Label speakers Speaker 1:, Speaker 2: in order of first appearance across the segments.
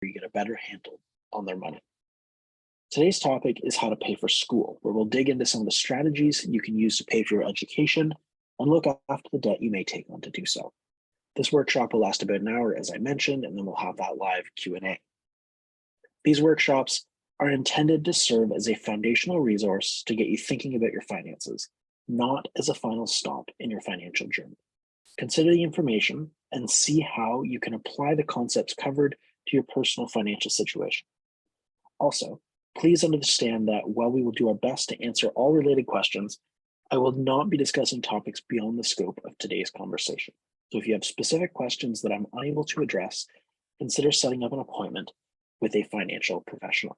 Speaker 1: you get a better handle on their money. Today's topic is how to pay for school, where we'll dig into some of the strategies you can use to pay for your education and look after the debt you may take on to do so. This workshop will last about an hour, as I mentioned, and then we'll have that live Q&A. These workshops are intended to serve as a foundational resource to get you thinking about your finances, not as a final stop in your financial journey. Consider the information and see how you can apply the concepts covered to your personal financial situation. Also, please understand that while we will do our best to answer all related questions, I will not be discussing topics beyond the scope of today's conversation. So if you have specific questions that I'm unable to address, consider setting up an appointment with a financial professional.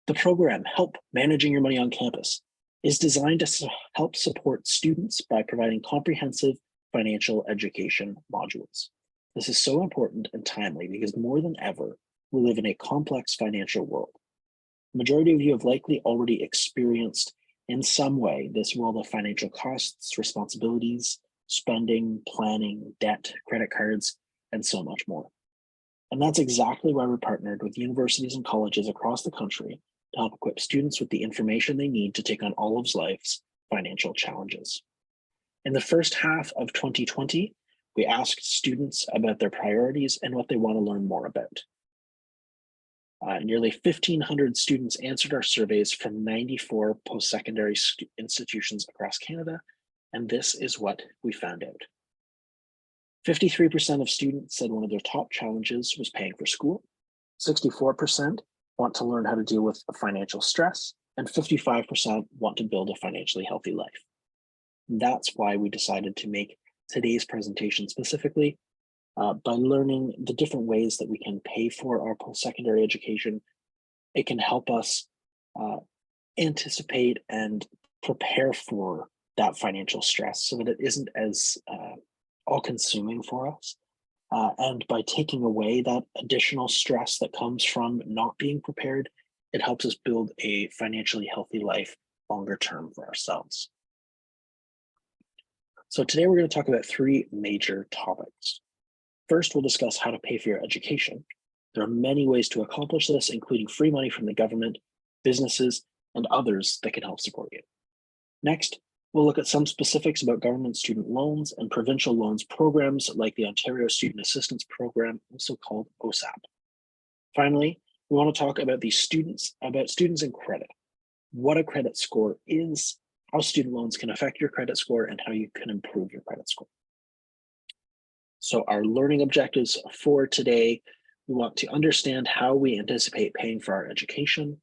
Speaker 1: The program, Help Managing Your Money on Campus, is designed to help support students by providing comprehensive financial education modules. This is so important and timely because more than ever, we live in a complex financial world. The majority of you have likely already experienced in some way this world of financial costs, responsibilities, spending, planning, debt, credit cards, and so much more. And that's exactly why we're partnered with universities and colleges across the country to help equip students with the information they need to take on all of life's financial challenges. In the first half of 2020, we asked students about their priorities and what they want to learn more about. Nearly 1,500 students answered our surveys from 94 post-secondary institutions across Canada, and this is what we found out. 53% of students said one of their top challenges was paying for school, 64% want to learn how to deal with financial stress, and 55% want to build a financially healthy life. That's why we decided to make today's presentation specifically by learning the different ways that we can pay for our post-secondary education. It can help us anticipate and prepare for that financial stress so that it isn't as all-consuming for us. And by taking away that additional stress that comes from not being prepared, it helps us build a financially healthy life longer term for ourselves. So today we're going to talk about three major topics. First, we'll discuss how to pay for your education. There are many ways to accomplish this, including free money from the government, businesses, and others that can help support you. Next, we'll look at some specifics about government student loans and provincial loans programs like the Ontario Student Assistance Program, also called OSAP. Finally, we want to talk about students and credit, what a credit score is, how student loans can affect your credit score, and how you can improve your credit score. So our learning objectives for today, we want to understand how we anticipate paying for our education,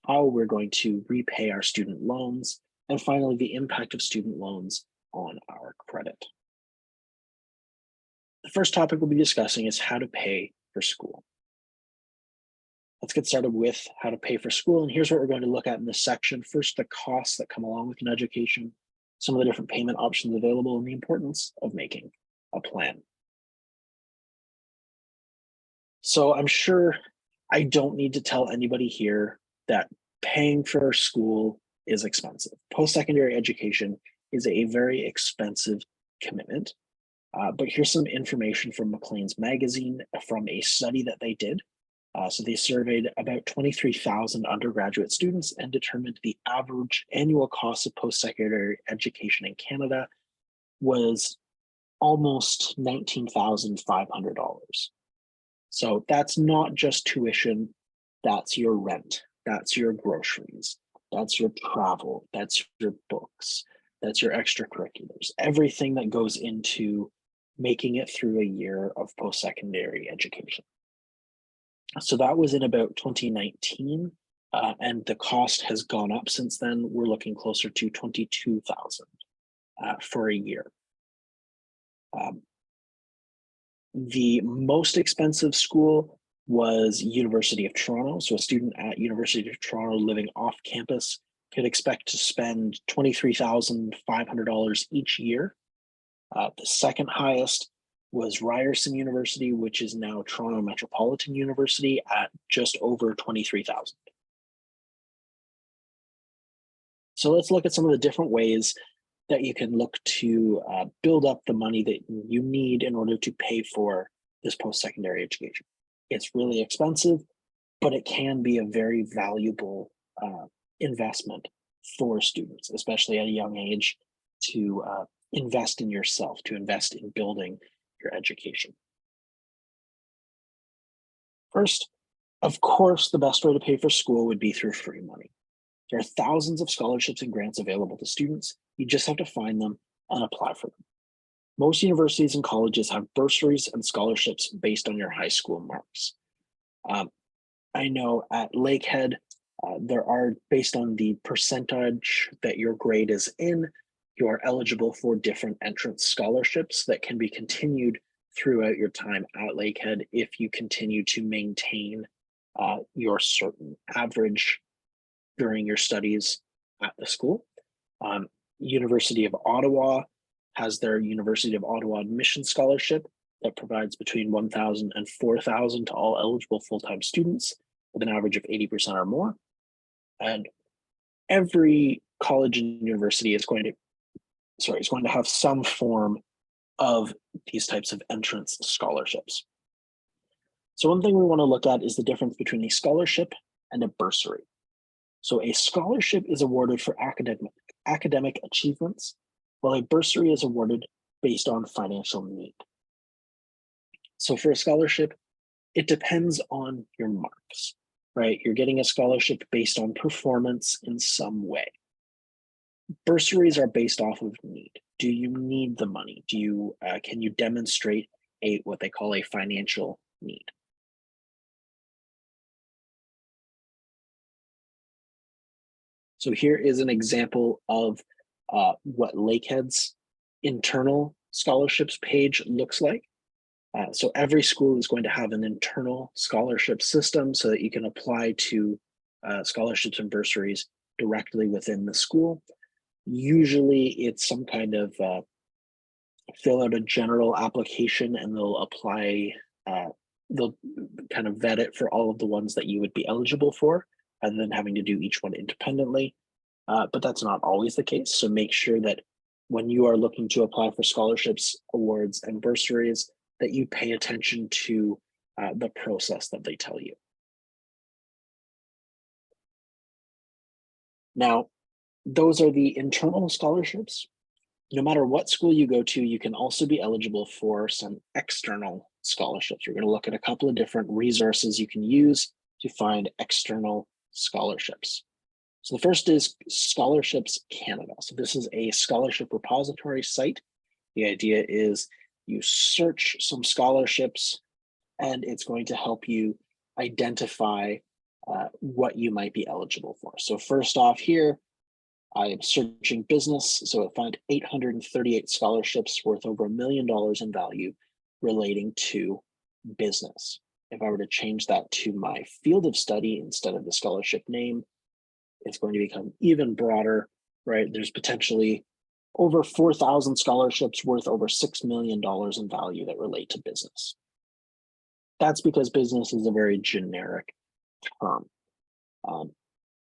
Speaker 1: how we're going to repay our student loans, and finally, the impact of student loans on our credit. The first topic we'll be discussing is how to pay for school. Let's get started with how to pay for school. And here's what we're going to look at in this section. First, the costs that come along with an education, some of the different payment options available, and the importance of making a plan. So I'm sure I don't need to tell anybody here that paying for school is expensive. Post-secondary education is a very expensive commitment. But here's some information from Maclean's magazine from a study that they did. So they surveyed about 23,000 undergraduate students and determined the average annual cost of post-secondary education in Canada was almost $19,500. So that's not just tuition, that's your rent, that's your groceries, that's your travel, that's your books, that's your extracurriculars, everything that goes into making it through a year of post-secondary education. So that was in about 2019, and the cost has gone up since then. We're looking closer to 22,000 for a year. The most expensive school was University of Toronto. So a student at University of Toronto living off campus could expect to spend $23,500 each year. The second highest was Ryerson University, which is now Toronto Metropolitan University, at just over 23,000. So let's look at some of the different ways that you can look to build up the money that you need in order to pay for this post-secondary education. It's really expensive, but it can be a very valuable investment for students, especially at a young age, to invest in yourself, to invest in building your education. First, of course, the best way to pay for school would be through free money. There are thousands of scholarships and grants available to students. You just have to find them and apply for them. Most universities and colleges have bursaries and scholarships based on your high school marks. I know at Lakehead, there are, based on the percentage that your grade is in, you are eligible for different entrance scholarships that can be continued throughout your time at Lakehead if you continue to maintain your certain average during your studies at the school. University of Ottawa has their University of Ottawa Admission Scholarship that provides between $1,000 and $4,000 to all eligible full-time students with an average of 80% or more. And every college and university is going to have some form of these types of entrance scholarships. So one thing we want to look at is the difference between a scholarship and a bursary. So a scholarship is awarded for academic achievements, while a bursary is awarded based on financial need. So for a scholarship, it depends on your marks, right? You're getting a scholarship based on performance in some way. Bursaries are based off of need. Do you need the money? Can you demonstrate what they call a financial need? So here is an example of what Lakehead's internal scholarships page looks like. So every school is going to have an internal scholarship system so that you can apply to scholarships and bursaries directly within the school. Usually it's some kind of fill out a general application and they'll apply, they'll kind of vet it for all of the ones that you would be eligible for, and then having to do each one independently. But that's not always the case. So make sure that when you are looking to apply for scholarships, awards, and bursaries, that you pay attention to the process that they tell you. Now, those are the internal scholarships. No matter what school you go to, you can also be eligible for some external scholarships. We're going to look at a couple of different resources you can use to find external scholarships. So the first is Scholarships Canada. So this is a scholarship repository site. The idea is you search some scholarships and it's going to help you identify what you might be eligible for. So first off here, I am searching business. So I find 838 scholarships worth over $1 million in value relating to business. If I were to change that to my field of study instead of the scholarship name, it's going to become even broader, right? There's potentially over 4,000 scholarships worth over $6 million in value that relate to business. That's because business is a very generic term.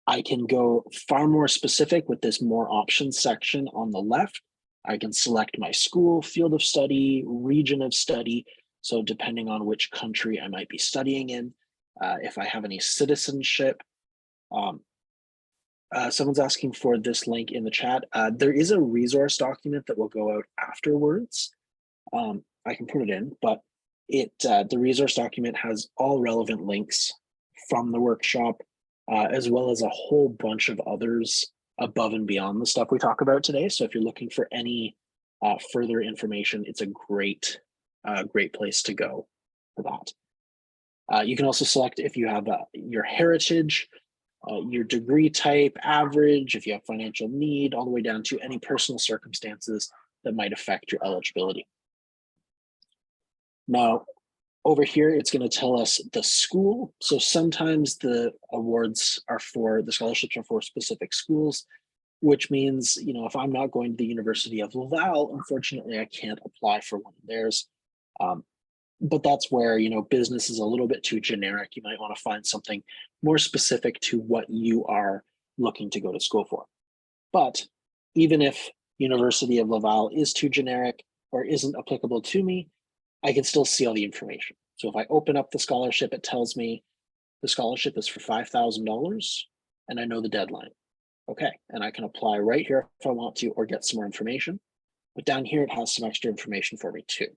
Speaker 1: I can go far more specific with this more options section on the left. I can select my school, field of study, region of study. So depending on which country I might be studying in, if I have any citizenship. Someone's asking for this link in the chat. There is a resource document that will go out afterwards. I can put it in, but the resource document has all relevant links from the workshop, as well as a whole bunch of others above and beyond the stuff we talk about today. So if you're looking for any further information, it's a great place to go for that. You can also select if you have your heritage, your degree type, average, if you have financial need, all the way down to any personal circumstances that might affect your eligibility. Now, over here, it's going to tell us the school. So sometimes the awards are the scholarships are for specific schools, which means, if I'm not going to the University of Laval, unfortunately, I can't apply for one of theirs. But that's where, business is a little bit too generic. You might want to find something more specific to what you are looking to go to school for. But even if University of Laval is too generic or isn't applicable to me, I can still see all the information. So if I open up the scholarship, it tells me the scholarship is for $5,000 and I know the deadline. Okay, and I can apply right here if I want to or get some more information. But down here, it has some extra information for me too.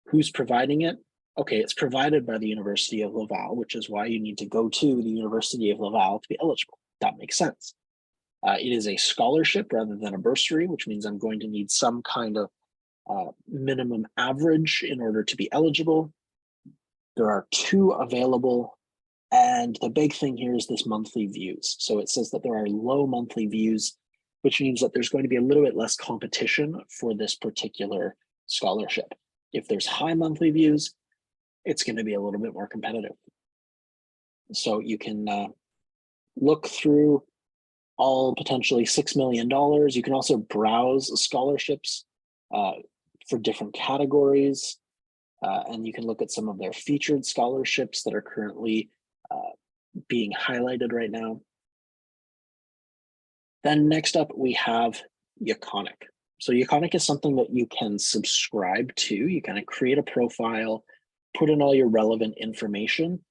Speaker 1: Who's providing it? Okay, it's provided by the University of Laval, which is why you need to go to the University of Laval to be eligible. That makes sense. It is a scholarship rather than a bursary, which means I'm going to need some kind of minimum average in order to be eligible. There are 2 available, and the big thing here is this monthly views. So it says that there are low monthly views, which means that there's going to be a little bit less competition for this particular scholarship. If there's high monthly views, it's going to be a little bit more competitive. So you can look through all potentially $6 million. You can also browse scholarships for different categories. And you can look at some of their featured scholarships that are currently being highlighted right now. Then next up, we have Yaconic. So Yaconic is something that you can subscribe to. You kind of create a profile, put in all your relevant information,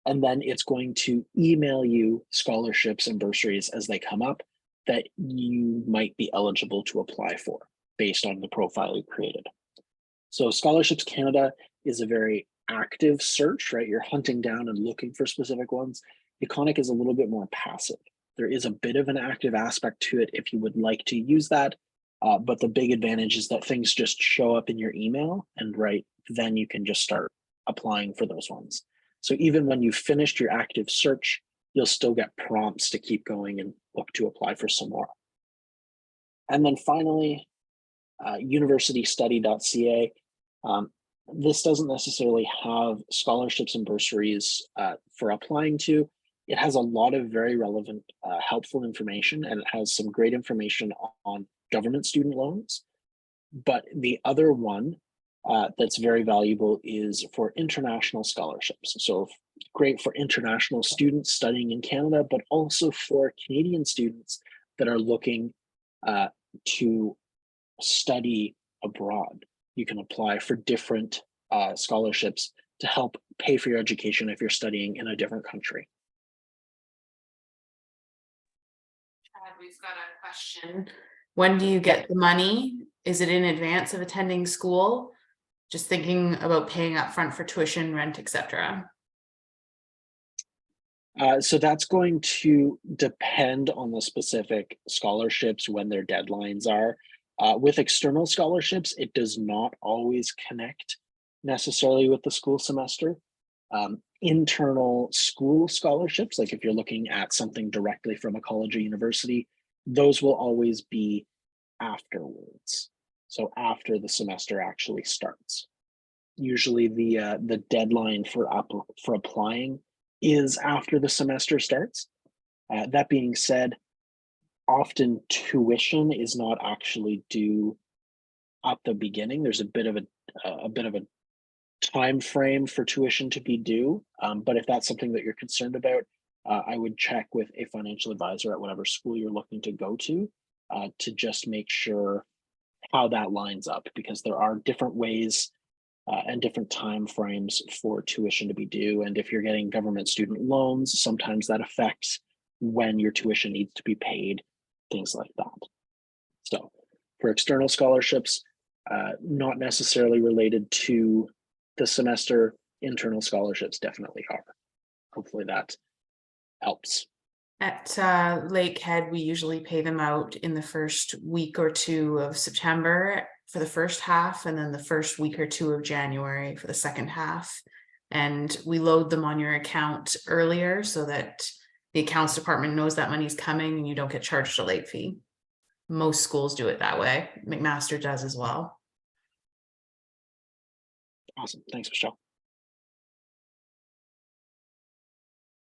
Speaker 1: and then it's going to email you scholarships and bursaries as they come up that you might be eligible to apply for based on the profile you created. So Scholarships Canada is a very active search, right? You're hunting down and looking for specific ones. Yaconic is a little bit more passive. There is a bit of an active aspect to it if you would like to use that, but the big advantage is that things just show up in your email, and right then you can just start applying for those ones. So even when you've finished your active search, you'll still get prompts to keep going and look to apply for some more. And then finally, universitystudy.ca. This doesn't necessarily have scholarships and bursaries for applying to. It has a lot of very relevant, helpful information, and it has some great information on government student loans. But the other one that's very valuable is for international scholarships. So great for international students studying in Canada, but also for Canadian students that are looking to study abroad. You can apply for different scholarships to help pay for your education if you're studying in a different country.
Speaker 2: We've got a question. When do you get the money? Is it in advance of attending school? Just thinking about paying up front for tuition, rent, etc.
Speaker 1: So that's going to depend on the specific scholarships when their deadlines are. With external scholarships, it does not always connect necessarily with the school semester. Internal school scholarships, like if you're looking at something directly from a college or university, those will always be afterwards. So after the semester actually starts. Usually the deadline for applying is after the semester starts. That being said, often tuition is not actually due at the beginning. There's a bit of a time frame for tuition to be due. But if that's something that you're concerned about, I would check with a financial advisor at whatever school you're looking to go to just make sure how that lines up, because there are different ways and different time frames for tuition to be due. And if you're getting government student loans, sometimes that affects when your tuition needs to be paid, things like that. So for external scholarships, not necessarily related to the semester, internal scholarships definitely are. Hopefully that helps.
Speaker 2: At Lakehead, we usually pay them out in the first week or two of September for the first half, and then the first week or two of January for the second half. And we load them on your account earlier so that the accounts department knows that money's coming and you don't get charged a late fee. Most schools do it that way. McMaster does as well.
Speaker 1: Awesome. Thanks, Michelle.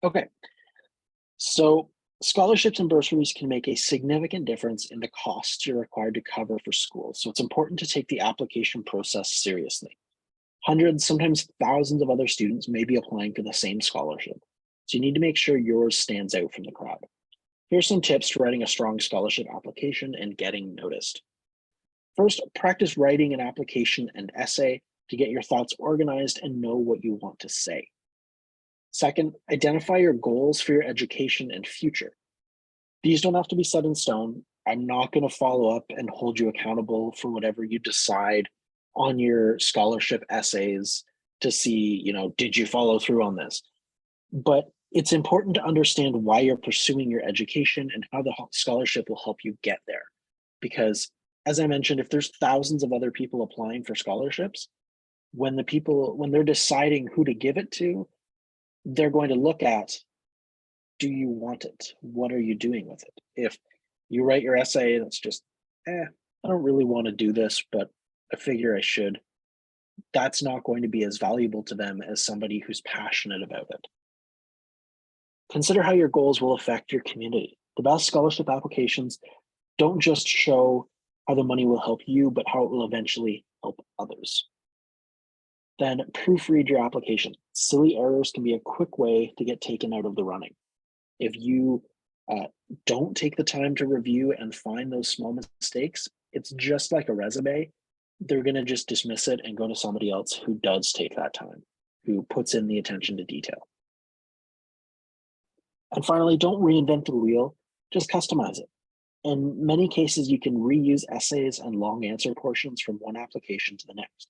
Speaker 1: Okay. So scholarships and bursaries can make a significant difference in the costs you're required to cover for school. So it's important to take the application process seriously. Hundreds, sometimes thousands of other students may be applying for the same scholarship. So you need to make sure yours stands out from the crowd. Here's some tips for writing a strong scholarship application and getting noticed. First, practice writing an application and essay to get your thoughts organized and know what you want to say. Second, identify your goals for your education and future. These don't have to be set in stone. I'm not going to follow up and hold you accountable for whatever you decide on your scholarship essays to see, did you follow through on this? But it's important to understand why you're pursuing your education and how the scholarship will help you get there. Because as I mentioned, if there's thousands of other people applying for scholarships, when they're deciding who to give it to, they're going to look at, do you want it? What are you doing with it? If you write your essay and it's just, I don't really want to do this, but I figure I should, that's not going to be as valuable to them as somebody who's passionate about it. Consider how your goals will affect your community. The best scholarship applications don't just show how the money will help you, but how it will eventually help others. Then proofread your application. Silly errors can be a quick way to get taken out of the running. If you don't take the time to review and find those small mistakes, it's just like a resume. They're going to just dismiss it and go to somebody else who does take that time, who puts in the attention to detail. And finally, don't reinvent the wheel, just customize it. In many cases, you can reuse essays and long answer portions from one application to the next.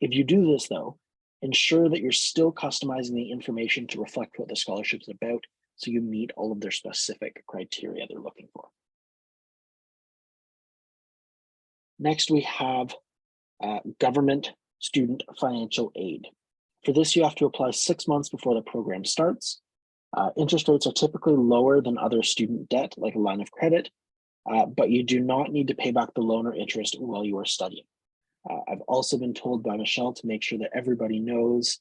Speaker 1: If you do this, though, ensure that you're still customizing the information to reflect what the scholarship is about, so you meet all of their specific criteria they're looking for. Next, we have government student financial aid. For this, you have to apply 6 months before the program starts. Interest rates are typically lower than other student debt, like a line of credit, but you do not need to pay back the loan or interest while you are studying. I've also been told by Michelle to make sure that everybody knows,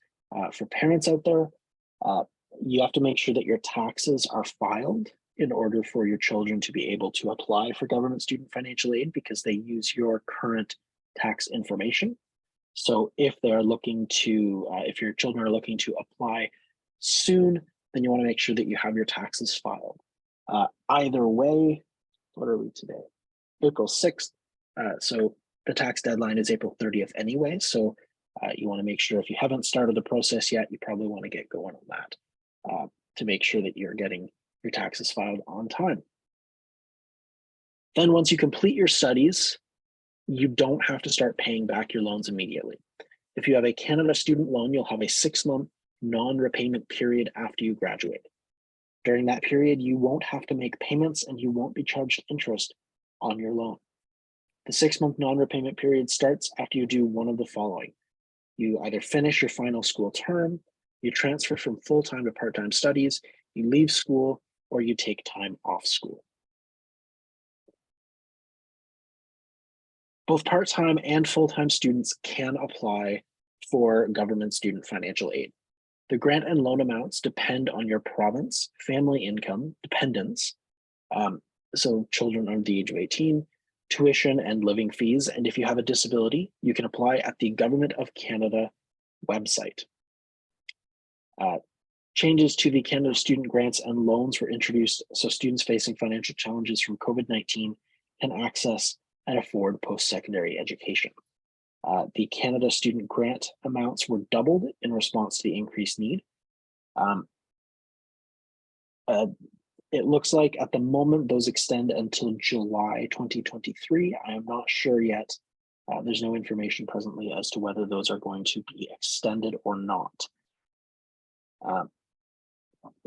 Speaker 1: for parents out there, you have to make sure that your taxes are filed in order for your children to be able to apply for government student financial aid, because they use your current tax information. So if they're looking to, if your children are looking to apply soon, then you want to make sure that you have your taxes filed. Either way, what are we today? April 6th. So the tax deadline is April 30th anyway. So you want to make sure, if you haven't started the process yet, you probably want to get going on that to make sure that you're getting your taxes filed on time. Then once you complete your studies, you don't have to start paying back your loans immediately. If you have a Canada student loan, you'll have a 6-month non-repayment period after you graduate. During that period, you won't have to make payments and you won't be charged interest on your loan. The 6-month non-repayment period starts after you do one of the following. You either finish your final school term, you transfer from full-time to part-time studies, you leave school, or you take time off school. Both part-time and full-time students can apply for government student financial aid. The grant and loan amounts depend on your province, family income, dependents, so children under the age of 18, tuition and living fees, and if you have a disability, you can apply at the Government of Canada website. Changes to the Canada Student Grants and Loans were introduced so students facing financial challenges from COVID-19 can access and afford post-secondary education. The Canada Student Grant amounts were doubled in response to the increased need. It looks like at the moment those extend until July 2023. I am not sure yet. There's no information presently as to whether those are going to be extended or not.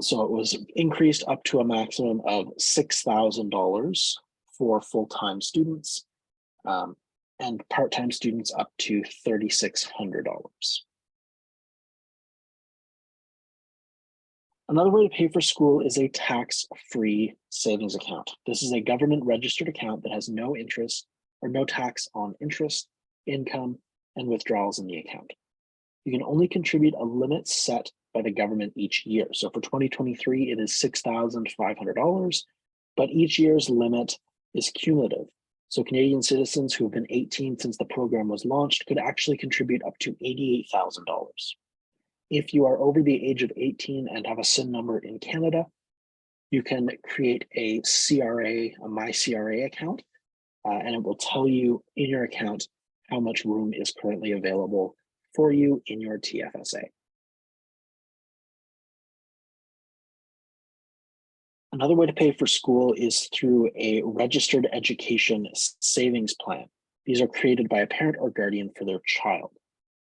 Speaker 1: So it was increased up to a maximum of $6,000 for full-time students, and part-time students up to $3,600. Another way to pay for school is a tax-free savings account. This is a government-registered account that has no interest or no tax on interest, income, and withdrawals in the account. You can only contribute a limit set by the government each year. So for 2023, it is $6,500, but each year's limit is cumulative. So Canadian citizens who have been 18 since the program was launched could actually contribute up to $88,000. If you are over the age of 18 and have a SIN number in Canada, you can create a CRA, a My CRA account, and it will tell you in your account how much room is currently available for you in your TFSA. Another way to pay for school is through a registered education savings plan. These are created by a parent or guardian for their child.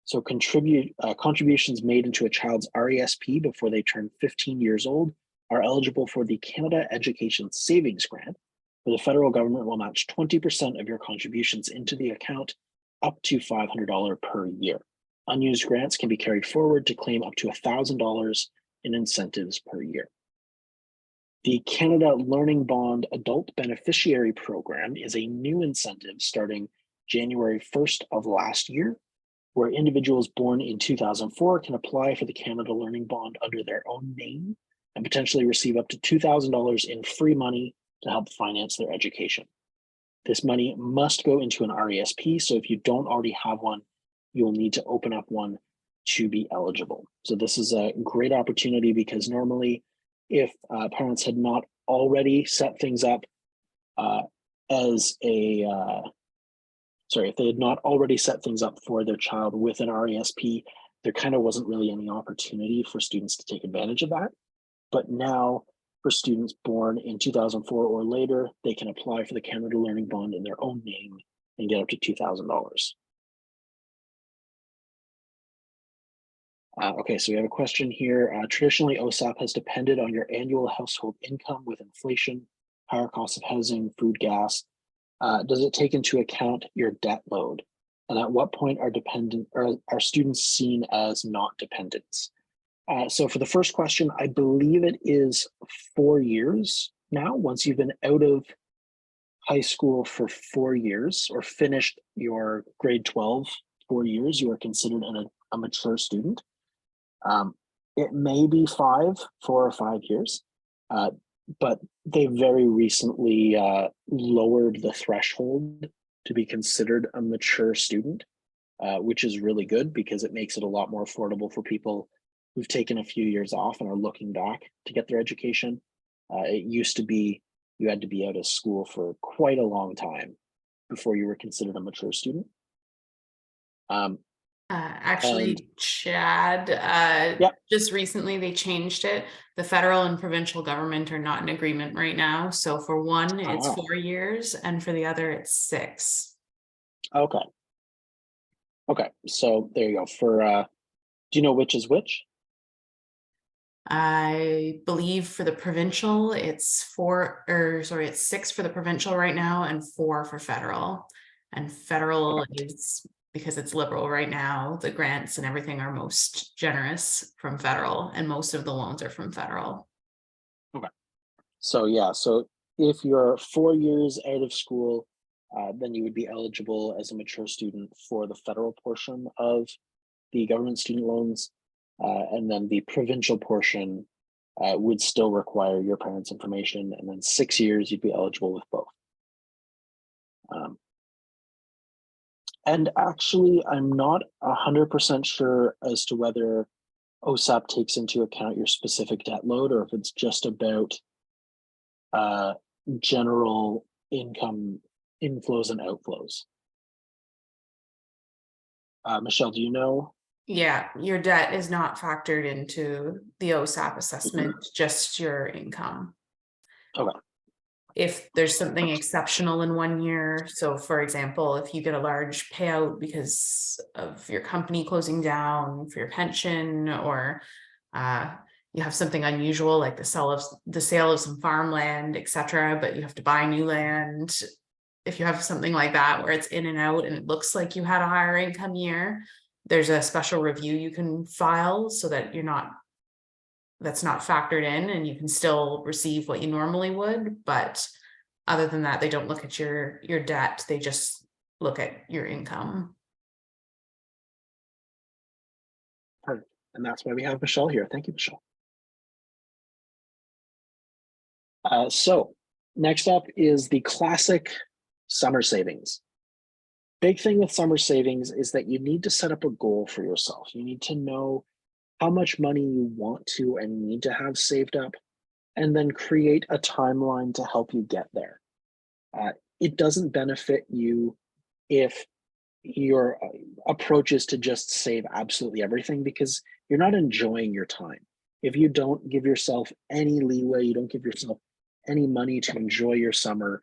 Speaker 1: So contributions made into a child's RESP before they turn 15 years old are eligible for the Canada Education Savings Grant, where the federal government will match 20% of your contributions into the account up to $500 per year. Unused grants can be carried forward to claim up to $1,000 in incentives per year. The Canada Learning Bond Adult Beneficiary Program is a new incentive starting January 1st of last year, where individuals born in 2004 can apply for the Canada Learning Bond under their own name and potentially receive up to $2,000 in free money to help finance their education. This money must go into an RESP, so if you don't already have one, you'll need to open up one to be eligible. So this is a great opportunity because normally if parents had not already set things up if they had not already set things up for their child with an RESP, there kind of wasn't really any opportunity for students to take advantage of that. But now for students born in 2004 or later, they can apply for the Canada Learning Bond in their own name and get up to $2,000. Okay, so we have a question here. Traditionally, OSAP has depended on your annual household income with inflation, higher costs of housing, food, gas. Does it take into account your debt load? And at what point are students seen as not dependents? So for the first question, I believe it is 4 years now. Once you've been out of high school for 4 years or finished your grade 12 4 years, you are considered a mature student. It may be 4 or 5 years, but they very recently lowered the threshold to be considered a mature student, which is really good because it makes it a lot more affordable for people who've taken a few years off and are looking back to get their education. It used to be you had to be out of school for quite a long time before you were considered a mature student.
Speaker 2: Actually, Chad,
Speaker 1: Yeah.
Speaker 2: just recently they changed it. The federal and provincial government are not in agreement right now. So for one, it's 4 years, and for the other, it's 6.
Speaker 1: Okay. Okay, so there you go. Do you know which is which?
Speaker 2: I believe for the provincial, it's 6 for the provincial right now and 4 for federal. And federal is, because it's liberal right now, the grants and everything are most generous from federal, and most of the loans are from federal.
Speaker 1: Okay. So yeah, so if you're 4 years out of school, then you would be eligible as a mature student for the federal portion of the government student loans. And then the provincial portion would still require your parents' information. And then 6 years, you'd be eligible with both. And actually, I'm not 100% sure as to whether OSAP takes into account your specific debt load or if it's just about general income inflows and outflows. Michelle, do you know?
Speaker 2: Yeah, your debt is not factored into the OSAP assessment, just your income.
Speaker 1: Okay.
Speaker 2: If there's something exceptional in 1 year, so for example, if you get a large payout because of your company closing down for your pension, or you have something unusual like the sale of some farmland, etc., but you have to buy new land. If you have something like that where it's in and out and it looks like you had a higher income year, there's a special review you can file so that that's not factored in, and you can still receive what you normally would. But other than that, they don't look at your debt, they just look at your income.
Speaker 1: Perfect. And that's why we have Michelle here. Thank you, Michelle. So next up is the classic summer savings. Big thing with summer savings is that you need to set up a goal for yourself. You need to know how much money you want to and need to have saved up, and then create a timeline to help you get there. it doesn't benefit you if your approach is to just save absolutely everything, because you're not enjoying your time. If you don't give yourself any leeway, you don't give yourself any money to enjoy your summer,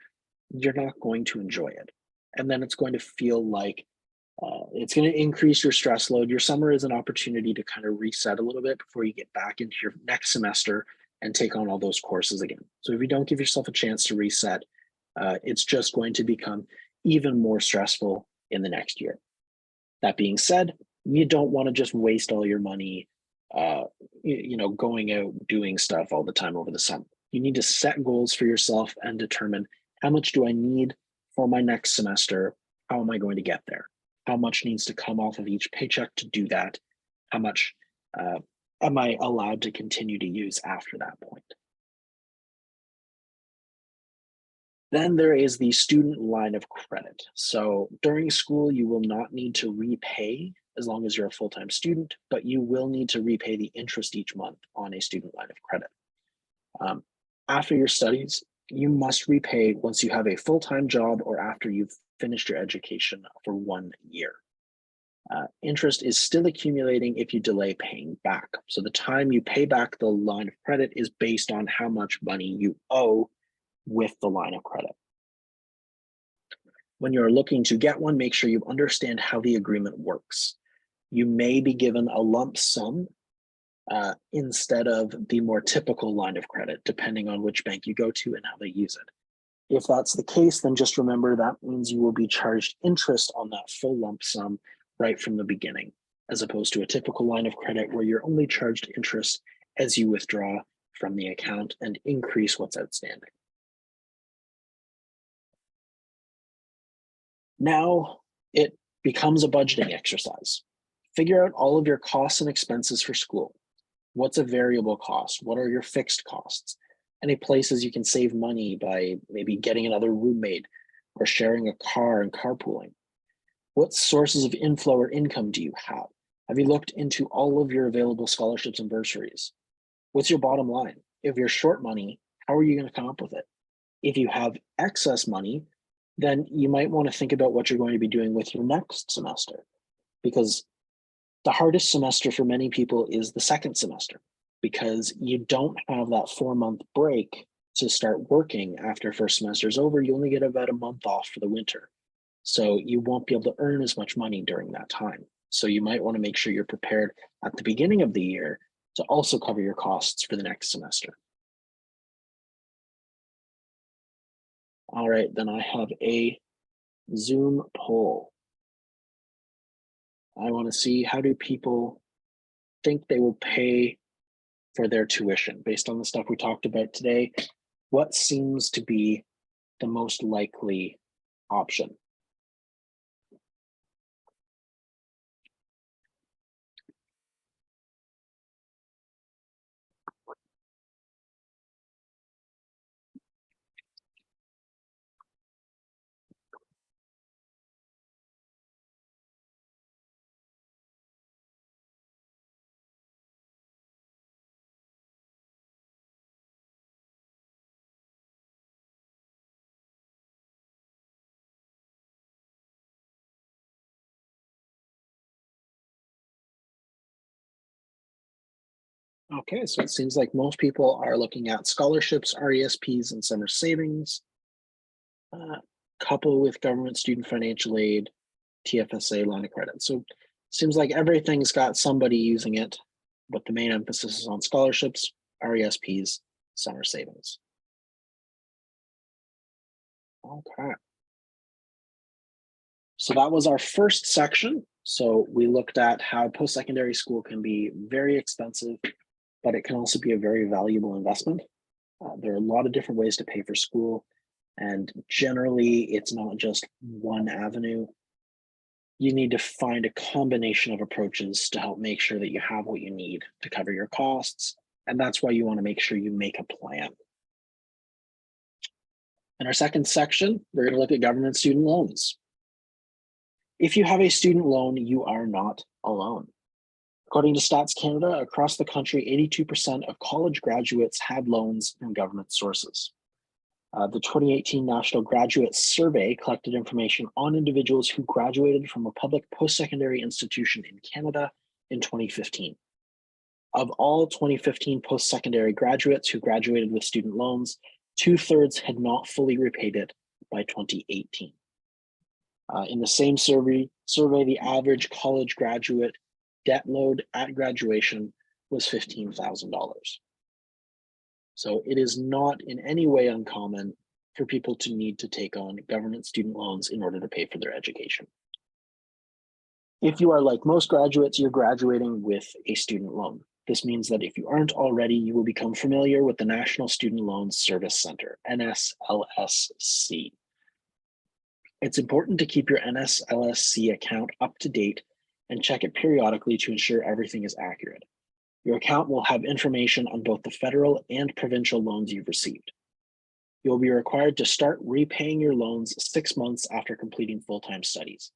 Speaker 1: you're not going to enjoy it. And then it's going to feel like it's going to increase your stress load. Your summer is an opportunity to kind of reset a little bit before you get back into your next semester and take on all those courses again. So if you don't give yourself a chance to reset, it's just going to become even more stressful in the next year. That being said, you don't want to just waste all your money, going out doing stuff all the time over the summer. You need to set goals for yourself and determine, how much do I need for my next semester? How am I going to get there? How much needs to come off of each paycheck to do that? How much am I allowed to continue to use after that point? Then there is the student line of credit. So during school, you will not need to repay as long as you're a full-time student, but you will need to repay the interest each month on a student line of credit. After your studies, you must repay once you have a full-time job or after you've finished your education for 1 year. Interest is still accumulating if you delay paying back. So the time you pay back the line of credit is based on how much money you owe with the line of credit. When you're looking to get one, make sure you understand how the agreement works. You may be given a lump sum instead of the more typical line of credit, depending on which bank you go to and how they use it. If that's the case, then just remember that means you will be charged interest on that full lump sum right from the beginning, as opposed to a typical line of credit where you're only charged interest as you withdraw from the account and increase what's outstanding. Now it becomes a budgeting exercise. Figure out all of your costs and expenses for school. What's a variable cost? What are your fixed costs? Any places you can save money by maybe getting another roommate or sharing a car and carpooling? What sources of inflow or income do you have? Have you looked into all of your available scholarships and bursaries? What's your bottom line? If you're short money, how are you going to come up with it? If you have excess money, then you might want to think about what you're going to be doing with your next semester, because the hardest semester for many people is the second semester, because you don't have that 4-month break to start working after first semester is over. You only get about a month off for the winter. So you won't be able to earn as much money during that time. So you might want to make sure you're prepared at the beginning of the year to also cover your costs for the next semester. All right, then I have a Zoom poll. I want to see, how do people think they will pay for their tuition based on the stuff we talked about today? What seems to be the most likely option? Okay, so it seems like most people are looking at scholarships, RESPs, and summer savings, coupled with government student financial aid, TFSA line of credit. So it seems like everything's got somebody using it, but the main emphasis is on scholarships, RESPs, summer savings. Okay. So that was our first section. So we looked at how post-secondary school can be very expensive, but it can also be a very valuable investment. There are a lot of different ways to pay for school, and generally it's not just one avenue. You need to find a combination of approaches to help make sure that you have what you need to cover your costs, and that's why you want to make sure you make a plan. In our second section, we're going to look at government student loans. If you have a student loan, you are not alone. According to Stats Canada, across the country, 82% of college graduates had loans from government sources. The 2018 National Graduate Survey collected information on individuals who graduated from a public post-secondary institution in Canada in 2015. Of all 2015 post-secondary graduates who graduated with student loans, 2/3 had not fully repaid it by 2018. In the same survey, the average college graduate debt load at graduation was $15,000. So it is not in any way uncommon for people to need to take on government student loans in order to pay for their education. If you are like most graduates, you're graduating with a student loan. This means that if you aren't already, you will become familiar with the National Student Loan Service Center, NSLSC. It's important to keep your NSLSC account up to date and check it periodically to ensure everything is accurate. Your account will have information on both the federal and provincial loans you've received. You'll be required to start repaying your loans 6 months after completing full-time studies.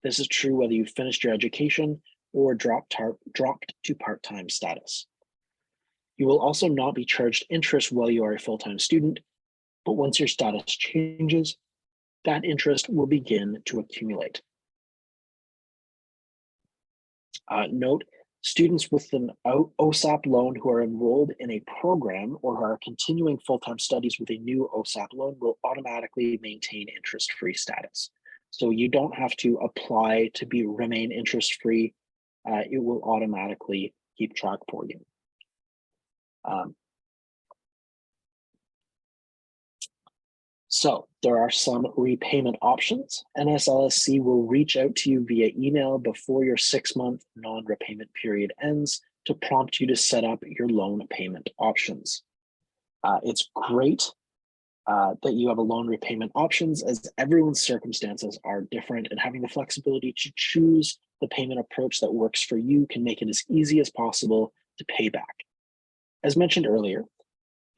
Speaker 1: This is true whether you've finished your education or dropped to part-time status. You will also not be charged interest while you are a full-time student, but once your status changes, that interest will begin to accumulate. Note, students with an OSAP loan who are enrolled in a program or are continuing full-time studies with a new OSAP loan will automatically maintain interest-free status. So you don't have to apply to remain interest-free. It will automatically keep track for you. So there are some repayment options. NSLSC will reach out to you via email before your 6-month non-repayment period ends to prompt you to set up your loan payment options. It's great that you have a loan repayment options, as everyone's circumstances are different, and having the flexibility to choose the payment approach that works for you can make it as easy as possible to pay back. As mentioned earlier,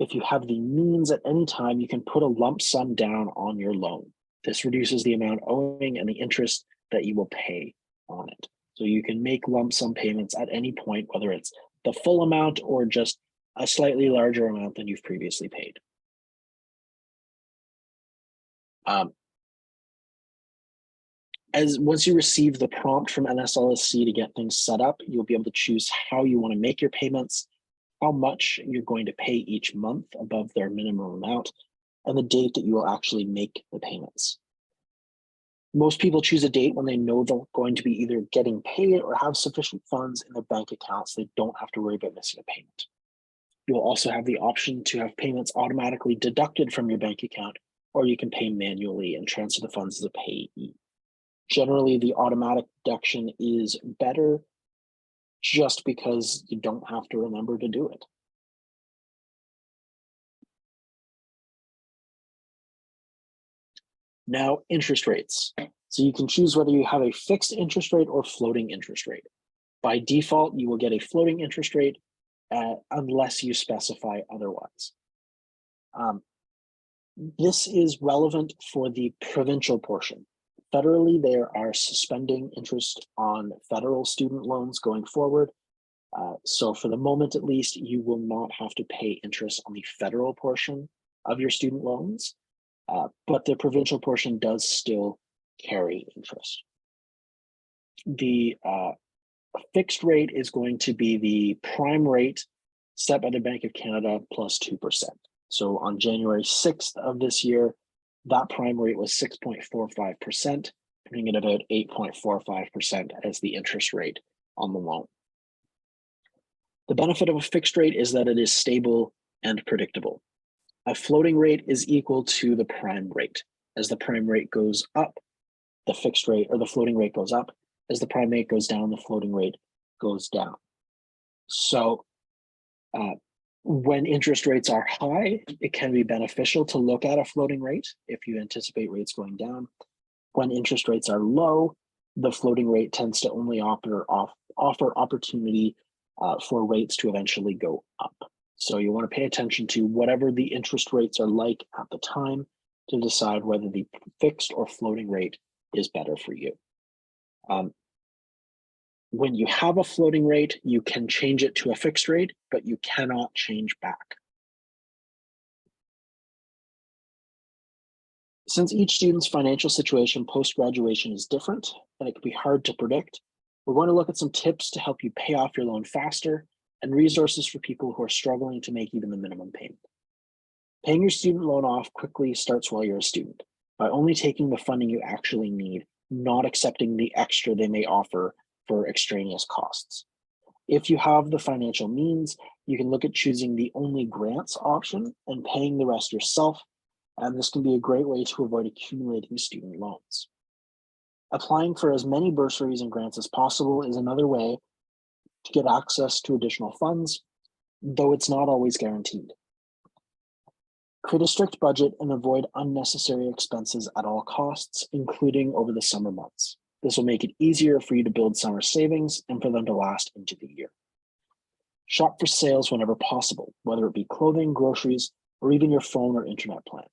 Speaker 1: if you have the means at any time, you can put a lump sum down on your loan. This reduces the amount owing and the interest that you will pay on it. So you can make lump sum payments at any point, whether it's the full amount or just a slightly larger amount than you've previously paid. As once you receive the prompt from NSLSC to get things set up, you'll be able to choose how you want to make your payments, how much you're going to pay each month above their minimum amount, and the date that you will actually make the payments. Most people choose a date when they know they're going to be either getting paid or have sufficient funds in their bank accounts. So they don't have to worry about missing a payment. You'll also have the option to have payments automatically deducted from your bank account, or you can pay manually and transfer the funds as a payee. Generally, the automatic deduction is better just because you don't have to remember to do it. Now, interest rates. So you can choose whether you have a fixed interest rate or floating interest rate. By default, you will get a floating interest rate unless you specify otherwise. This is relevant for the provincial portion. Federally, they are suspending interest on federal student loans going forward. So for the moment, at least, you will not have to pay interest on the federal portion of your student loans, but the provincial portion does still carry interest. The fixed rate is going to be the prime rate set by the Bank of Canada plus 2%. So on January 6th of this year, that prime rate was 6.45%, putting it about 8.45% as the interest rate on the loan. The benefit of a fixed rate is that it is stable and predictable. A floating rate is equal to the prime rate. As the prime rate goes up, the fixed rate or the floating rate goes up. As the prime rate goes down, the floating rate goes down. So when interest rates are high, it can be beneficial to look at a floating rate if you anticipate rates going down. When interest rates are low, the floating rate tends to only offer opportunity for rates to eventually go up. So you want to pay attention to whatever the interest rates are like at the time to decide whether the fixed or floating rate is better for you. When you have a floating rate, you can change it to a fixed rate, but you cannot change back. Since each student's financial situation post-graduation is different and it can be hard to predict, we're going to look at some tips to help you pay off your loan faster and resources for people who are struggling to make even the minimum payment. Paying your student loan off quickly starts while you're a student by only taking the funding you actually need, not accepting the extra they may offer for extraneous costs. If you have the financial means, you can look at choosing the only grants option and paying the rest yourself, and this can be a great way to avoid accumulating student loans. Applying for as many bursaries and grants as possible is another way to get access to additional funds, though it's not always guaranteed. Create a strict budget and avoid unnecessary expenses at all costs, including over the summer months. This will make it easier for you to build summer savings and for them to last into the year. Shop for sales whenever possible, whether it be clothing, groceries, or even your phone or internet plan.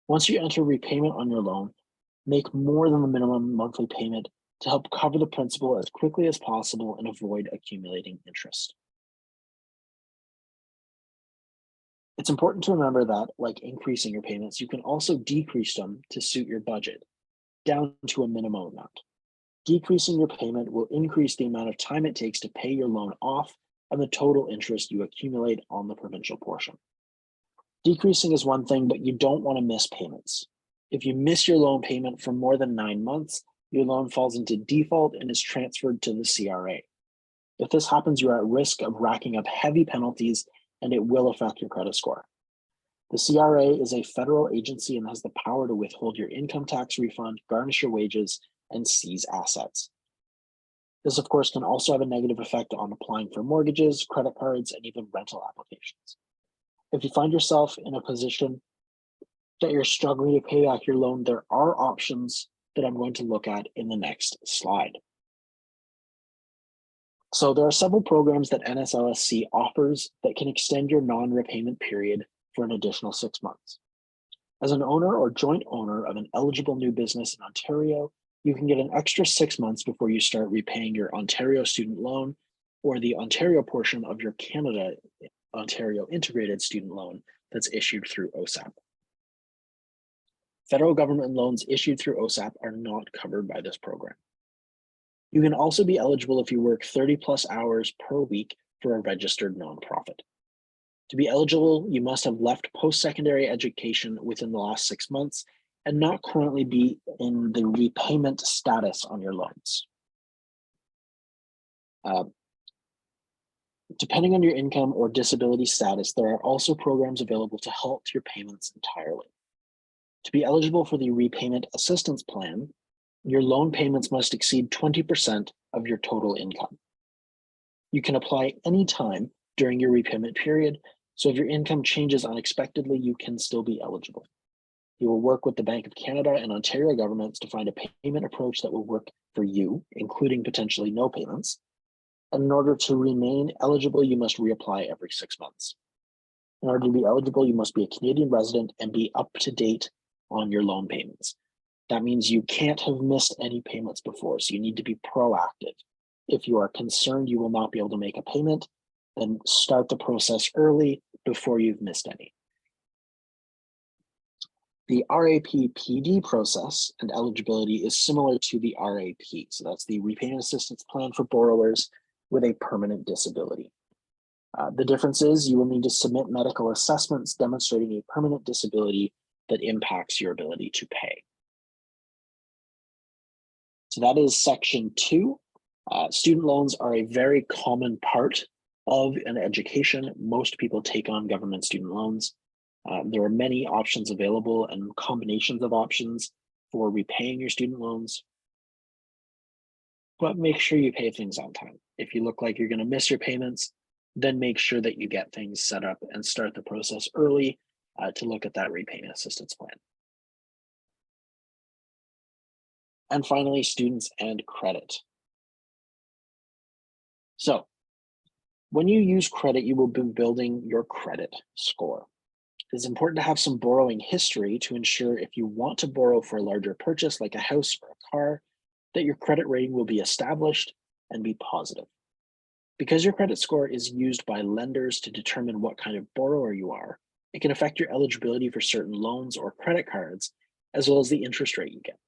Speaker 1: Once you enter repayment on your loan, make more than the minimum monthly payment to help cover the principal as quickly as possible and avoid accumulating interest. It's important to remember that, like increasing your payments, you can also decrease them to suit your budget, down to a minimum amount. Decreasing your payment will increase the amount of time it takes to pay your loan off and the total interest you accumulate on the provincial portion. Decreasing is one thing, but you don't want to miss payments. If you miss your loan payment for more than 9 months, your loan falls into default and is transferred to the CRA. If this happens, you are at risk of racking up heavy penalties and it will affect your credit score. The CRA is a federal agency and has the power to withhold your income tax refund, garnish your wages, and seize assets. This, of course, can also have a negative effect on applying for mortgages, credit cards, and even rental applications. If you find yourself in a position that you're struggling to pay back your loan, there are options that I'm going to look at in the next slide. So there are several programs that NSLSC offers that can extend your non-repayment period for an additional 6 months. As an owner or joint owner of an eligible new business in Ontario, you can get an extra 6 months before you start repaying your Ontario student loan or the Ontario portion of your Canada Ontario integrated student loan that's issued through OSAP. Federal government loans issued through OSAP are not covered by this program. You can also be eligible if you work 30+ hours per week for a registered nonprofit. To be eligible, you must have left post-secondary education within the last 6 months and not currently be in the repayment status on your loans. Depending on your income or disability status, there are also programs available to halt your payments entirely. To be eligible for the repayment assistance plan, your loan payments must exceed 20% of your total income. You can apply anytime during your repayment period, so if your income changes unexpectedly, you can still be eligible. You will work with the Bank of Canada and Ontario governments to find a payment approach that will work for you, including potentially no payments. And in order to remain eligible, you must reapply every 6 months. In order to be eligible, you must be a Canadian resident and be up to date on your loan payments. That means you can't have missed any payments before, so you need to be proactive. If you are concerned you will not be able to make a payment, then start the process early before you've missed any. The RAPPD process and eligibility is similar to the RAP, so that's the Repayment Assistance Plan for borrowers with a permanent disability. The difference is you will need to submit medical assessments demonstrating a permanent disability that impacts your ability to pay. So that is section 2. Student loans are a very common part of an education. Most people take on government student loans. There are many options available and combinations of options for repaying your student loans. But make sure you pay things on time. If you look like you're going to miss your payments, then make sure that you get things set up and start the process early to look at that repayment assistance plan. And finally, students and credit. So when you use credit, you will be building your credit score. It's important to have some borrowing history to ensure if you want to borrow for a larger purchase like a house or a car, that your credit rating will be established and be positive. Because your credit score is used by lenders to determine what kind of borrower you are, it can affect your eligibility for certain loans or credit cards as well as the interest rate you get.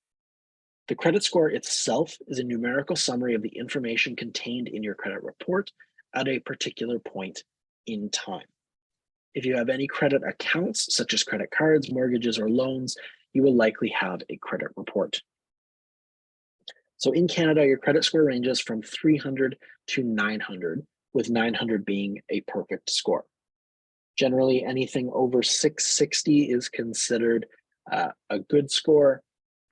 Speaker 1: The credit score itself is a numerical summary of the information contained in your credit report at a particular point in time. If you have any credit accounts, such as credit cards, mortgages, or loans, you will likely have a credit report. So in Canada, your credit score ranges from 300 to 900, with 900 being a perfect score. Generally, anything over 660 is considered a good score,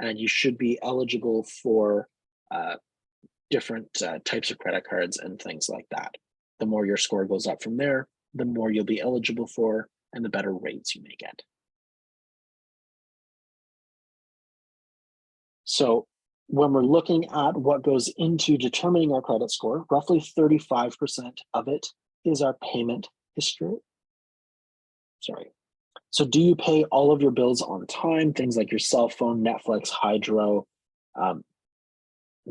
Speaker 1: and you should be eligible for different types of credit cards and things like that. The more your score goes up from there, the more you'll be eligible for and the better rates you may get. So when we're looking at what goes into determining our credit score, roughly 35% of it is our payment history. So do you pay all of your bills on time? Things like your cell phone, Netflix, Hydro.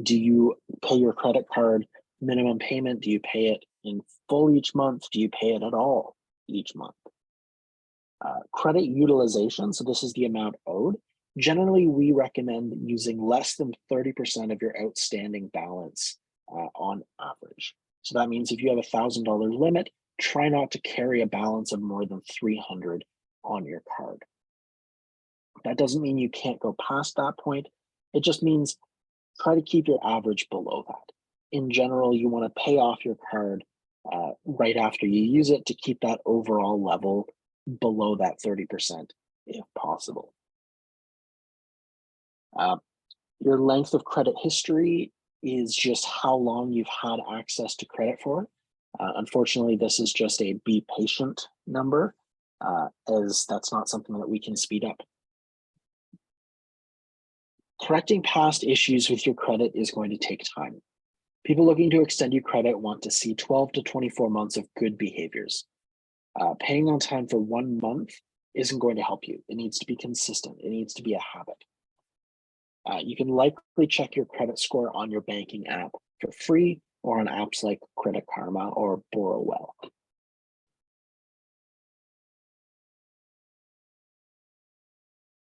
Speaker 1: Do you pay your credit card minimum payment? Do you pay it in full each month? Do you pay it at all each month? Credit utilization, so this is the amount owed. Generally, we recommend using less than 30% of your outstanding balance on average. So that means if you have a $1,000 limit, try not to carry a balance of more than 300 on your card. That doesn't mean you can't go past that point. It just means try to keep your average below that. In general, you want to pay off your card right after you use it to keep that overall level below that 30% if possible. Your length of credit history is just how long you've had access to credit for. Unfortunately, this is just a be patient number, as that's not something that we can speed up. Correcting past issues with your credit is going to take time. People looking to extend your credit want to see 12 to 24 months of good behaviors. Paying on time for 1 month isn't going to help you. It needs to be consistent. It needs to be a habit. You can likely check your credit score on your banking app for free or on apps like Credit Karma or Borrowwell.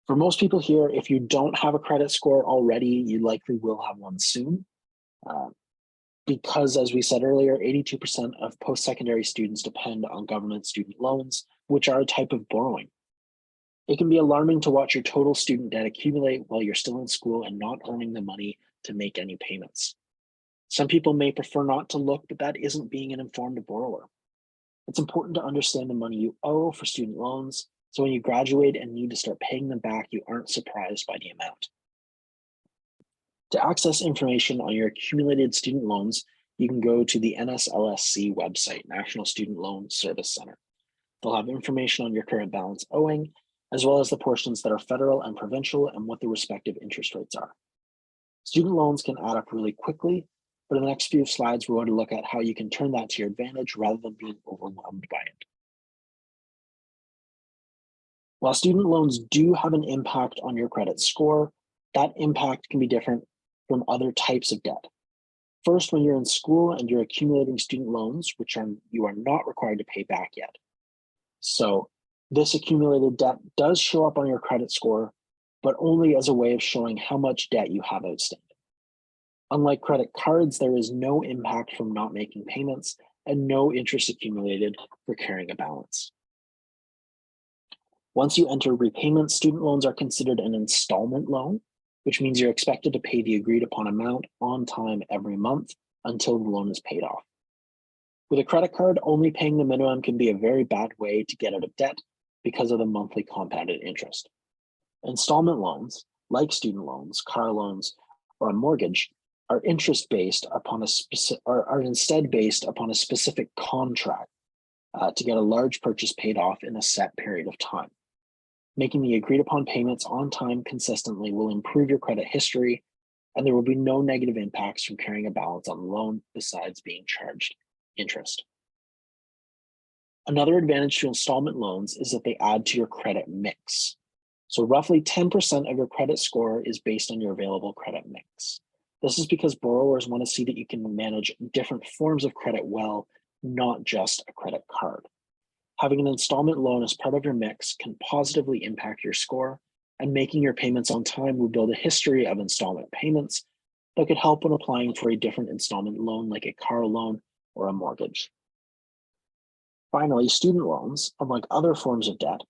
Speaker 1: For most people here, if you don't have a credit score already, you likely will have one soon. Because, as we said earlier, 82% of post-secondary students depend on government student loans, which are a type of borrowing. It can be alarming to watch your total student debt accumulate while you're still in school and not earning the money to make any payments. Some people may prefer not to look, but that isn't being an informed borrower. It's important to understand the money you owe for student loans, so when you graduate and need to start paying them back, you aren't surprised by the amount. To access information on your accumulated student loans, you can go to the NSLSC website, National Student Loan Service Center. They'll have information on your current balance owing, as well as the portions that are federal and provincial and what the respective interest rates are. Student loans can add up really quickly, but in the next few slides, we're going to look at how you can turn that to your advantage rather than being overwhelmed by it. While student loans do have an impact on your credit score, that impact can be different from other types of debt. First, when you're in school and you're accumulating student loans, which you are not required to pay back yet. So this accumulated debt does show up on your credit score, but only as a way of showing how much debt you have outstanding. Unlike credit cards, there is no impact from not making payments and no interest accumulated for carrying a balance. Once you enter repayment, student loans are considered an installment loan, which means you're expected to pay the agreed upon amount on time every month until the loan is paid off. With a credit card, only paying the minimum can be a very bad way to get out of debt because of the monthly compounded interest. Installment loans, like student loans, car loans, or a mortgage, are instead based upon a specific contract to get a large purchase paid off in a set period of time. Making the agreed upon payments on time consistently will improve your credit history, and there will be no negative impacts from carrying a balance on the loan besides being charged interest. Another advantage to installment loans is that they add to your credit mix. So roughly 10% of your credit score is based on your available credit mix. This is because borrowers want to see that you can manage different forms of credit well, not just a credit card. Having an installment loan as part of your mix can positively impact your score And making your payments on time will build a history of installment payments that could help when applying for a different installment loan like a car loan or a mortgage. Finally, student loans, unlike other forms of debt,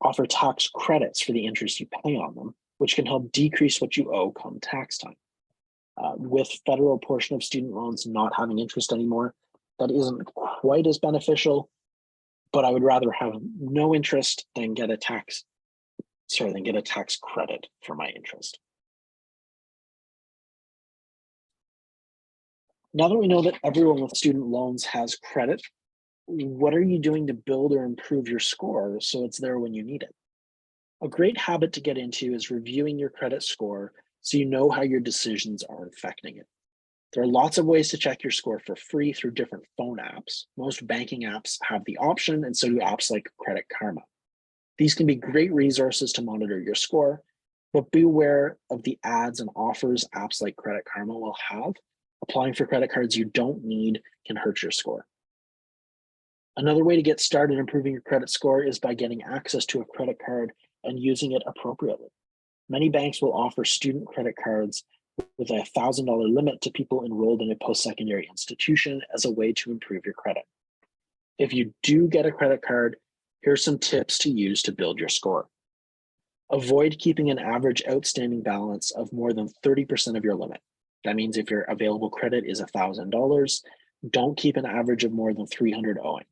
Speaker 1: offer tax credits for the interest you pay on them, which can help decrease what you owe come tax time. With federal portion of student loans not having interest anymore, that isn't quite as beneficial, but I would rather have no interest than get a tax credit for my interest. Now that we know that everyone with student loans has credit, what are you doing to build or improve your score so it's there when you need it? A great habit to get into is reviewing your credit score so you know how your decisions are affecting it. There are lots of ways to check your score for free through different phone apps. Most banking apps have the option, and so do apps like Credit Karma. These can be great resources to monitor your score, but be aware of the ads and offers apps like Credit Karma will have. Applying for credit cards you don't need can hurt your score. Another way to get started improving your credit score is by getting access to a credit card and using it appropriately. Many banks will offer student credit cards with a $1,000 limit to people enrolled in a post-secondary institution as a way to improve your credit. If you do get a credit card, here's some tips to use to build your score. Avoid keeping an average outstanding balance of more than 30% of your limit. That means if your available credit is $1,000, don't keep an average of more than $300 owing.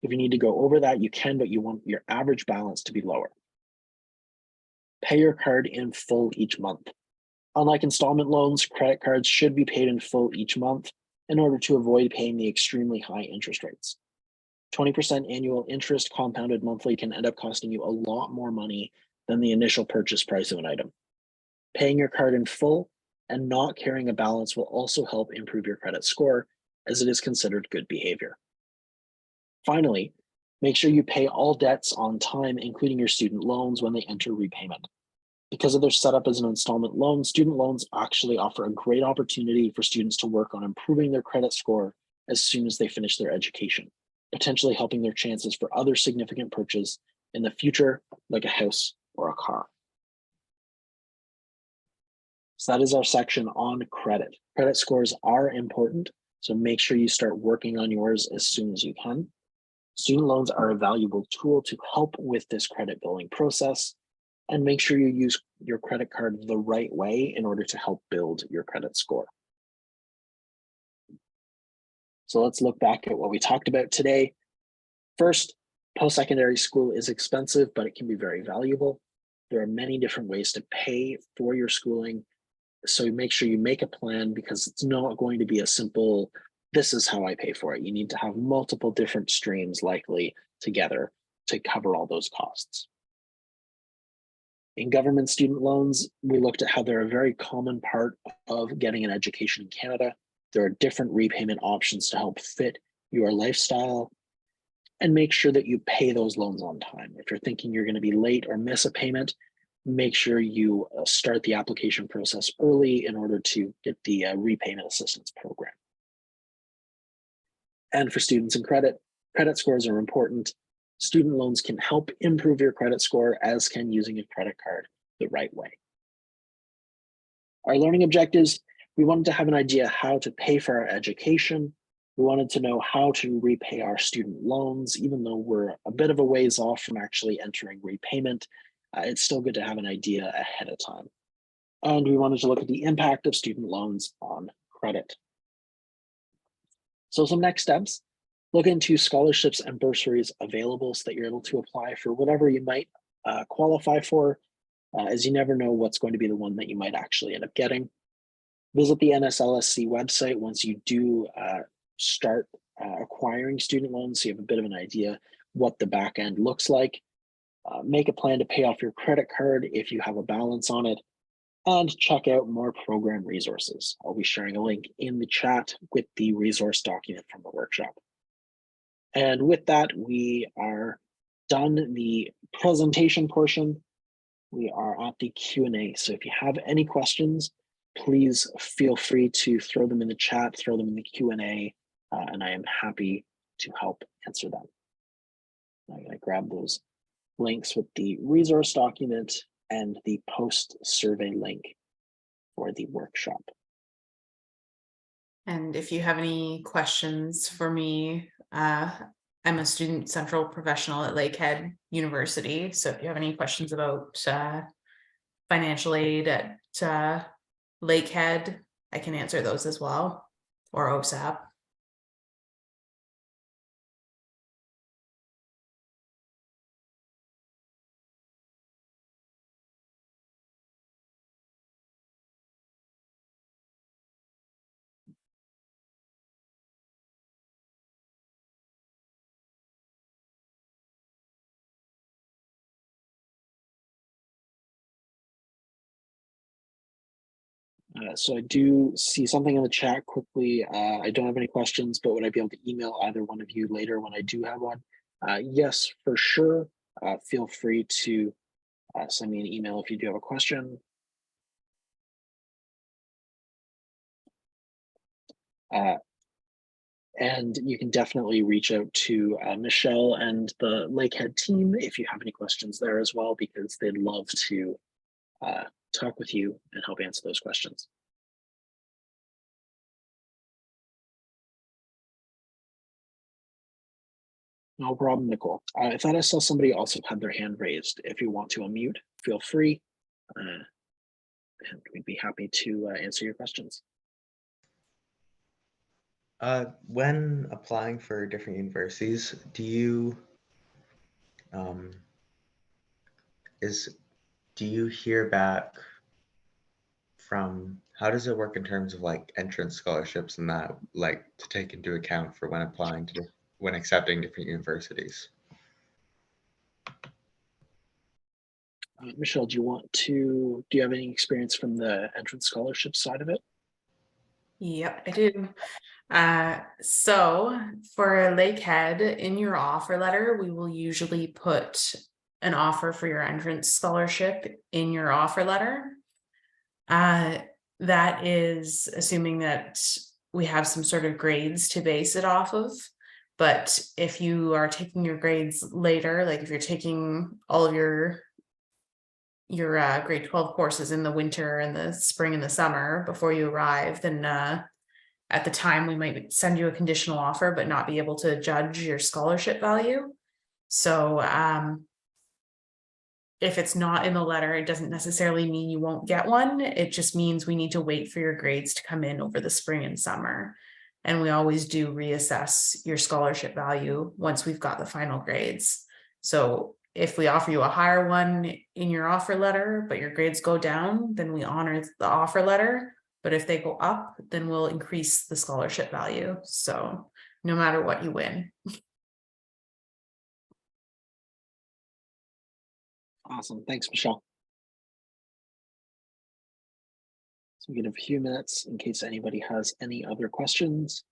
Speaker 1: If you need to go over that, you can, but you want your average balance to be lower. Pay your card in full each month. Unlike installment loans, credit cards should be paid in full each month in order to avoid paying the extremely high interest rates. 20% annual interest compounded monthly can end up costing you a lot more money than the initial purchase price of an item. Paying your card in full and not carrying a balance will also help improve your credit score, as it is considered good behavior. Finally, make sure you pay all debts on time, including your student loans, when they enter repayment. Because of their setup as an installment loan, student loans actually offer a great opportunity for students to work on improving their credit score as soon as they finish their education, potentially helping their chances for other significant purchases in the future, like a house or a car. So that is our section on credit. Credit scores are important, so make sure you start working on yours as soon as you can. Student loans are a valuable tool to help with this credit building process, and make sure you use your credit card the right way in order to help build your credit score. So let's look back at what we talked about today. First, post-secondary school is expensive, but it can be very valuable. There are many different ways to pay for your schooling, so make sure you make a plan, because it's not going to be a simple, this is how I pay for it. You need to have multiple different streams likely together to cover all those costs. In government student loans, we looked at how they're a very common part of getting an education in Canada. There are different repayment options to help fit your lifestyle, and make sure that you pay those loans on time. If you're thinking you're going to be late or miss a payment, make sure you start the application process early in order to get the repayment assistance program. And for students in credit, credit scores are important. Student loans can help improve your credit score, as can using a credit card the right way. Our learning objectives: we wanted to have an idea how to pay for our education. We wanted to know how to repay our student loans, even though we're a bit of a ways off from actually entering repayment. It's still good to have an idea ahead of time. And we wanted to look at the impact of student loans on credit. So some next steps: look into scholarships and bursaries available so that you're able to apply for whatever you might qualify for, as you never know what's going to be the one that you might actually end up getting. Visit the NSLSC website once you do start acquiring student loans, so you have a bit of an idea what the back end looks like. Make a plan to pay off your credit card if you have a balance on it, and check out more program resources. I'll be sharing a link in the chat with the resource document from the workshop. And with that, we are done the presentation portion. We are at the Q&A. So if you have any questions, please feel free to throw them in the chat, throw them in the Q&A, and I am happy to help answer them. I'm going to grab those links with the resource document and the post survey link for the workshop.
Speaker 2: And if you have any questions for me, I'm a student central professional at Lakehead University. So if you have any questions about financial aid at Lakehead, I can answer those as well, or OSAP.
Speaker 1: So I do see something in the chat quickly. I don't have any questions, but would I be able to email either one of you later when I do have one? Yes, for sure. Feel free to send me an email if you do have a question. And you can definitely reach out to Michelle and the Lakehead team if you have any questions there as well, because they'd love to talk with you and help answer those questions. No problem, Nicole. I thought I saw somebody also had their hand raised. If you want to unmute, feel free, and we'd be happy to answer your questions.
Speaker 3: When applying for different universities, do you hear back from, how does it work in terms of like entrance scholarships and that, like to take into account for when applying to when accepting different universities?
Speaker 1: Michelle, do you have any experience from the entrance scholarship side of it?
Speaker 2: Yep, I do. So for Lakehead, in your offer letter, we will usually put an offer for your entrance scholarship in your offer letter. That is assuming that we have some sort of grades to base it off of. But if you are taking your grades later, like if you're taking all of your grade 12 courses in the winter and the spring and the summer before you arrive, then at the time we might send you a conditional offer but not be able to judge your scholarship value. So if it's not in the letter, it doesn't necessarily mean you won't get one. It just means we need to wait for your grades to come in over the spring and summer. And we always do reassess your scholarship value once we've got the final grades. So if we offer you a higher one in your offer letter, but your grades go down, then we honor the offer letter. But if they go up, then we'll increase the scholarship value. So no matter what, you win.
Speaker 1: Awesome. Thanks, Michelle. So we get a few minutes in case anybody has any other questions.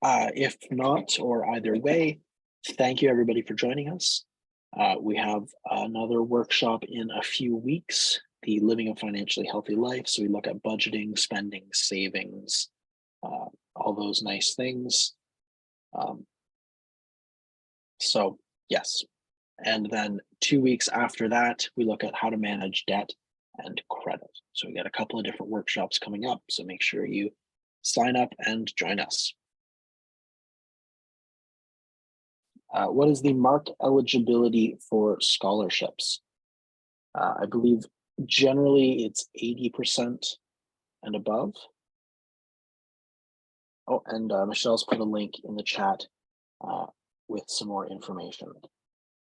Speaker 1: If not, or either way, thank you everybody for joining us. We have another workshop in a few weeks, the Living a Financially Healthy Life. So we look at budgeting, spending, savings, all those nice things. So yes, and then 2 weeks after that, we look at how to manage debt and credit. So we got a couple of different workshops coming up. So make sure you sign up and join us. What is the mark eligibility for scholarships? I believe generally it's 80% and above. Oh, and Michelle's put a link in the chat with some more information.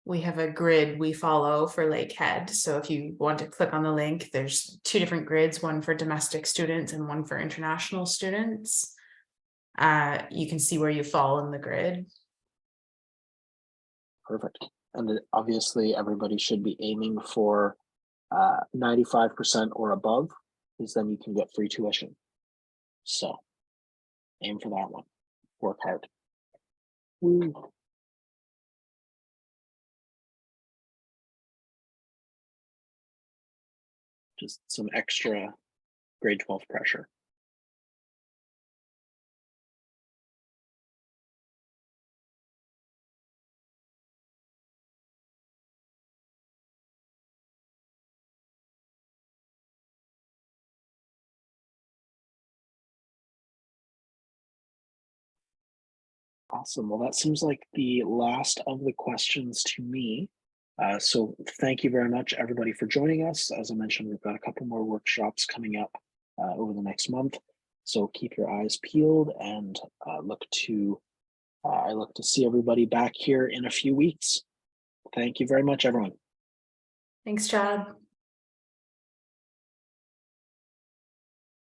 Speaker 2: We have a grid we follow for Lakehead. So if you want to click on the link, there's 2 different grids, one for domestic students and one for international students. You can see where you fall in the grid.
Speaker 1: Perfect. And obviously everybody should be aiming for 95% or above, because then you can get free tuition. So aim for that one. Work hard. Woo. Just some extra grade 12 pressure. Awesome. Well, that seems like the last of the questions to me. So thank you very much, everybody, for joining us. As I mentioned, we've got a couple more workshops coming up over the next month. So keep your eyes peeled and I look to see everybody back here in a few weeks. Thank you very much, everyone.
Speaker 2: Thanks, Chad.